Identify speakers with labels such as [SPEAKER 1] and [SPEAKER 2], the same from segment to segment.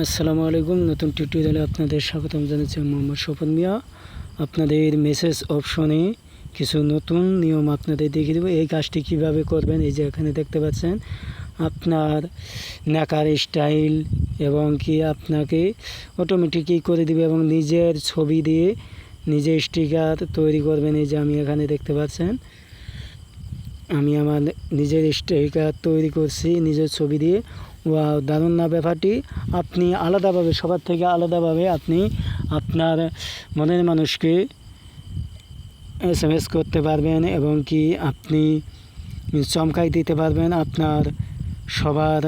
[SPEAKER 1] আসসালামু আলাইকুম। নতুন টিউটোরিয়ালে আপনাদের স্বাগতম জানাচ্ছি। মোহাম্মদ শোভন মিয়া। আপনাদের মেসেজ অপশনে কিছু নতুন নিয়ম আপনাদের দেখিয়ে দেবো। এই কাজটি কিভাবে করবেন, এই যে এখানে দেখতে পাচ্ছেন আপনার নাকার স্টাইল এবং কি আপনাকে অটোমেটিকই করে দিবে এবং নিজের ছবি দিয়ে নিজে স্টিকার তৈরি করবেন। এই যে আমি এখানে দেখতে পাচ্ছেন আমি আমার নিজের স্টিকার তৈরি করছি নিজের ছবি দিয়ে। দারুণ না ব্যাপারটি? আপনি আলাদাভাবে, সবার থেকে আলাদাভাবে আপনি আপনার মনের মানুষকে SMS করতে পারবেন এবং কি আপনি চমকাই দিতে পারবেন আপনার সবার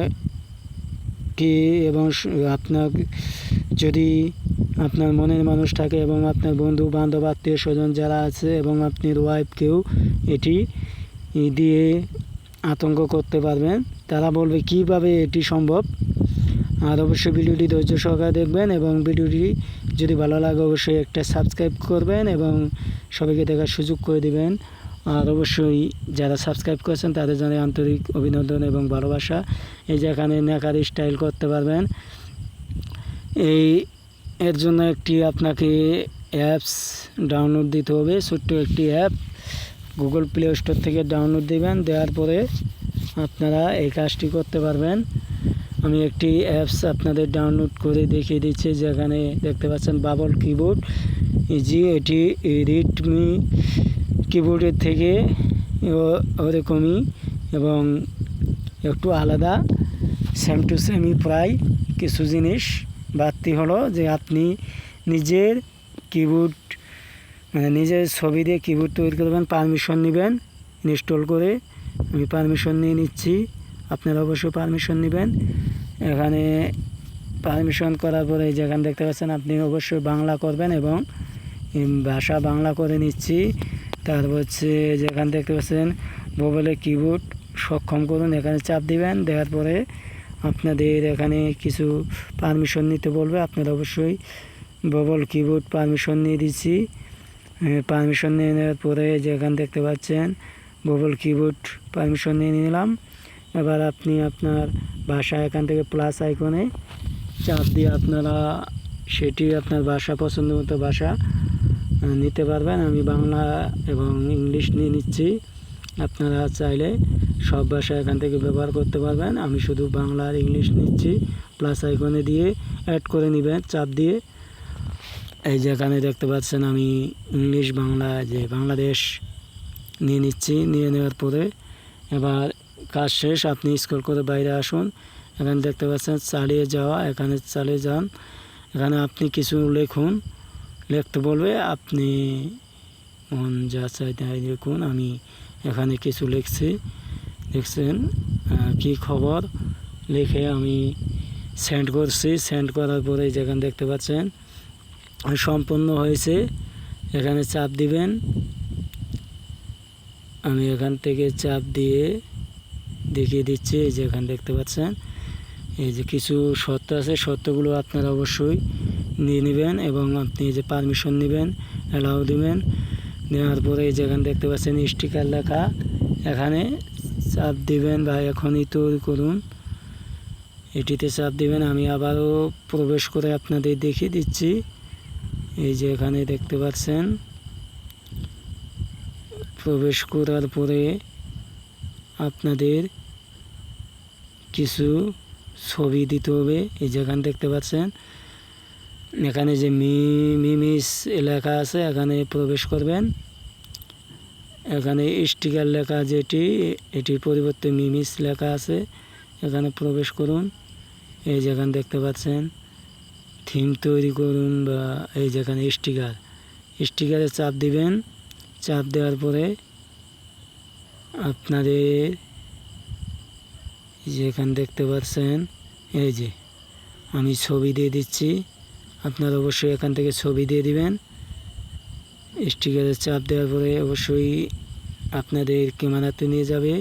[SPEAKER 1] কি। এবং আপনার যদি আপনার মনের মানুষ থাকে এবং আপনার বন্ধু বান্ধব আত্মীয় স্বজন যারা আছে এবং আপনার ওয়াইফকেও এটি দিয়ে আতঙ্ক করতে পারবেন। তারা বলবে কিভাবে এটি সম্ভব। আর অবশ্যই ভিডিওটি ধৈর্য সহকারে দেখবেন এবং ভিডিওটি যদি ভালো লাগে অবশ্যই একটা সাবস্ক্রাইব করবেন এবং সবাইকে দেখার সুযোগ করে দিবেন। আর অবশ্যই যারা সাবস্ক্রাইব করেছেন তাদের জানাই আন্তরিক অভিনন্দন এবং ভালোবাসা। এই যে এখানে নেকার স্টাইল করতে পারবেন। এর জন্য একটি আপনাকে অ্যাপস ডাউনলোড দিতে হবে, ছোট্ট একটি অ্যাপ গুগল প্লে স্টোর থেকে ডাউনলোড দিবেন। দেওয়ার পরে আপনারা এই কাজটি করতে পারবেন। আমি একটি অ্যাপস আপনাদের ডাউনলোড করে দেখিয়ে দিচ্ছি, যেখানে দেখতে পাচ্ছেন বাবল কিবোর্ড। এটি রেডমি কিবোর্ডের থেকে ওরকমই এবং একটু আলাদা, সেম টু সেমই প্রায়। কিছু জিনিস বাড়তি হলো যে আপনি নিজের কিবোর্ড নিজের ছবি দিয়ে কিবোর্ড তৈরি করবেন। পারমিশন নেবেন ইনস্টল করে। আমি পারমিশন নিয়ে নিচ্ছি, আপনারা অবশ্যই পারমিশন নেবেন। এখানে পারমিশন করার পরে যেখানে দেখতে পাচ্ছেন আপনি অবশ্যই বাংলা করবেন এবং ভাষা বাংলা করে নিচ্ছি। তারপর হচ্ছে যেখানে দেখতে পাচ্ছেন মোবাইলে কিবোর্ড সক্ষম করুন, এখানে চাপ দিবেন। দেওয়ার পরে আপনাদের এখানে কিছু পারমিশন নিতে বলবে, আপনারা অবশ্যই বাবল কিবোর্ড পারমিশন নিয়ে দিচ্ছি। পারমিশন নিয়ে নেওয়ার পরে যেখানে দেখতে পাচ্ছেন বাবল কিবোর্ড পারমিশন নিয়ে নিলাম। এবার আপনি আপনার ভাষা এখান থেকে প্লাস আইকনে চাপ দিয়ে আপনারা সেটি আপনার ভাষা পছন্দ মতো ভাষা নিতে পারবেন। আমি বাংলা এবং ইংলিশ নিয়ে নিচ্ছি, আপনারা চাইলে সব ভাষা এখান থেকে ব্যবহার করতে পারবেন। আমি শুধু বাংলা আর ইংলিশ নিচ্ছি। প্লাস আইকনে দিয়ে অ্যাড করে নেবেন চাপ দিয়ে। এই যেখানে দেখতে পাচ্ছেন আমি ইংলিশ বাংলা যে বাংলাদেশ নিয়ে নিচ্ছি। নিয়ে নেওয়ার পরে এবার কাজ শেষ, আপনি স্ক্রল করে বাইরে আসুন। এখানে দেখতে পাচ্ছেন চালিয়ে যাওয়া, এখানে চালিয়ে যান। এখানে আপনি কিছু লিখতে বলবে, আপনি মন যা চাই তাই লিখুন। আমি এখানে কিছু লিখছি, দেখছেন কি খবর লিখে আমি সেন্ড করছি। সেন্ড করার পরে যেখানে দেখতে পাচ্ছেন সম্পূর্ণ হয়েছে, এখানে চাপ দিবেন। আমি এখান থেকে চাপ দিয়ে দেখিয়ে দিচ্ছি। এই যে এখানে দেখতে পাচ্ছেন এই যে কিছু শর্ত আছে, শর্তগুলো আপনারা অবশ্যই নিয়ে নেবেন এবং আপনি যে পারমিশন নেবেন, অ্যালাউ দিবেন। নেওয়ার পরে যেখানে দেখতে পাচ্ছেন স্টিকার লেখা, এখানে চাপ দিবেন বা এখনই তৈরি করুন, এটিতে চাপ দিবেন। আমি আবারও প্রবেশ করে আপনাদের দেখিয়ে দিচ্ছি। এই যে এখানে দেখতে পাচ্ছেন প্রবেশ করার পরে আপনাদের কিছু ছবি দিতে হবে। এই যেখানে দেখতে পাচ্ছেন এখানে যে মিমিস লেখা আছে, এখানে প্রবেশ করবেন। এখানে স্টিকার লেখা যেটি, এটির পরিবর্তে মিমিস লেখা আছে, এখানে প্রবেশ করুন। এই যেখানে দেখতে পাচ্ছেন থিম তৈরি করুন বা এই যেখানে স্টিকারে চাপ দিবেন। চাপ দেওয়ার পরে আপনাদের যেখানে দেখতে পাচ্ছেন এই যে আমি ছবি দিয়ে দিচ্ছি, আপনারা অবশ্যই এখান থেকে ছবি দিয়ে দিবেন। স্টিকারে চাপ দেওয়ার পরে অবশ্যই আপনাদের ক্যামেরাতে নিয়ে যাবে।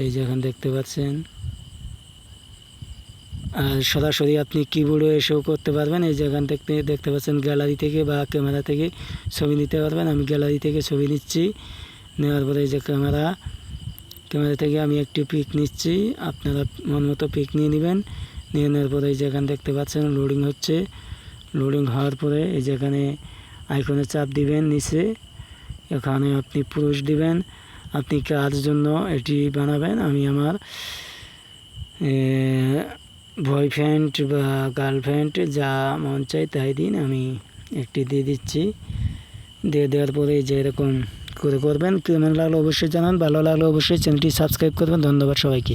[SPEAKER 1] এই যেখানে দেখতে পাচ্ছেন আর সরাসরি আপনি কিবোর্ডে এসেও করতে পারবেন। এই যেখান থেকে দেখতে পাচ্ছেন গ্যালারি থেকে বা ক্যামেরা থেকে ছবি নিতে পারবেন। আমি গ্যালারি থেকে ছবি নিচ্ছি। নেওয়ার পরে এই যে ক্যামেরা থেকে আমি একটি পিক নিচ্ছি, আপনারা মন মতো পিক নিয়ে নেবেন। নিয়ে নেওয়ার পরে এই যেখানে দেখতে পাচ্ছেন লোডিং হচ্ছে। লোডিং হওয়ার পরে এই যেখানে আইকনে চাপ দিবেন নিচে, এখানে আপনি পুরুষ দিবেন। আপনি কার জন্য এটি বানাবেন? আমি আমার বয়ফ্রেন্ড বা গার্লফ্রেন্ড যা মন চাই তাই দিন, আমি একটি দিয়ে দিচ্ছি। দিয়ে দেওয়ার পরে যে এরকম করে করবেন। কেমন লাগলো অবশ্যই জানান, ভালো লাগলে অবশ্যই চ্যানেলটি সাবস্ক্রাইব করবেন। ধন্যবাদ সবাইকে।